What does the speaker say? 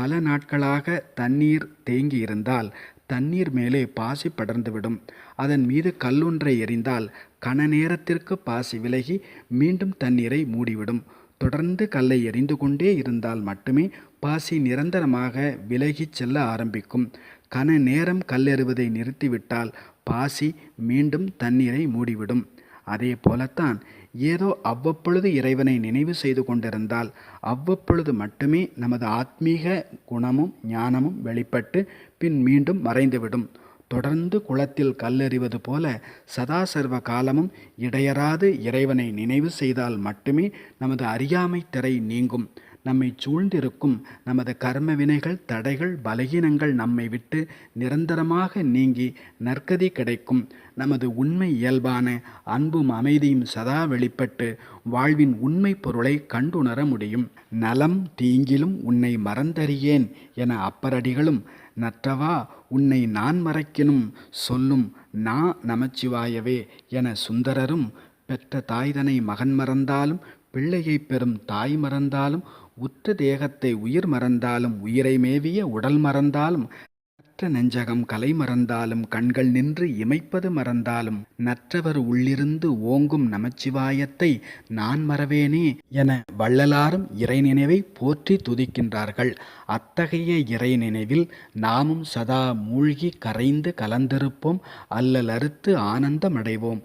பல நாட்களாக தண்ணீர் தேங்கி இருந்தால் தண்ணீர் மேலே பாசி படர்ந்துவிடும். அதன் மீது கல்லொன்றை எறிந்தால் கன நேரத்திற்கு பாசி விலகி மீண்டும் தண்ணீரை மூடிவிடும். தொடர்ந்து கல்லை எறிந்து கொண்டே இருந்தால் மட்டுமே பாசி நிரந்தரமாக விலகிச் செல்ல ஆரம்பிக்கும். கன நேரம் கல்லெறிவதை நிறுத்திவிட்டால் பாசி மீண்டும் தண்ணீரை மூடிவிடும். அதே போலத்தான் ஏதோ அவ்வப்பொழுது இறைவனை நினைவு செய்து கொண்டிருந்தால் அவ்வப்பொழுது மட்டுமே நமது ஆத்மீக குணமும் ஞானமும் வெளிப்பட்டு பின் மீண்டும் மறைந்துவிடும். தொடர்ந்து குளத்தில் கல்லெறிவது போல சதா சர்வ காலமும் இடையறாது இறைவனை நினைவு செய்தால் மட்டுமே நமது அறியாமை திரை நீங்கும். நம்மை சூழ்ந்திருக்கும் நமது கர்ம வினைகள், தடைகள், பலகீனங்கள் நம்மை விட்டு நிரந்தரமாக நீங்கி நற்கதி கிடைக்கும். நமது உண்மை இயல்பான அன்பும் அமைதியும் சதா வெளிப்பட்டு வாழ்வின் உண்மை பொருளை கண்டுணர முடியும். நலம் தீங்கிலும் உன்னை மறந்தறியேன் என அப்பரடிகளும், நற்றவா உன்னை நான் மறக்கினும் சொல்லும் நா நமச்சிவாயவே என சுந்தரரும், பெற்ற தாய்தனை மகன் மறந்தாலும் பிள்ளையை பெறும் தாய் மறந்தாலும் உற்ற தேகத்தை உயிர் மறந்தாலும் உயிரை மேவிய உடல் மறந்தாலும் நற்ற நெஞ்சகம் கலை மறந்தாலும் கண்கள் நின்று இமைப்பது மறந்தாலும் நற்றவர் உள்ளிருந்து ஓங்கும் நமச்சிவாயத்தை நான் மறவேனே என வள்ளலாரும் இறை நினைவை போற்றி துதிக்கின்றார்கள். அத்தகைய இறை நினைவில் நாமும் சதா மூழ்கி கரைந்து கலந்திருப்போம். அல்லல் அறுத்து ஆனந்தமடைவோம்.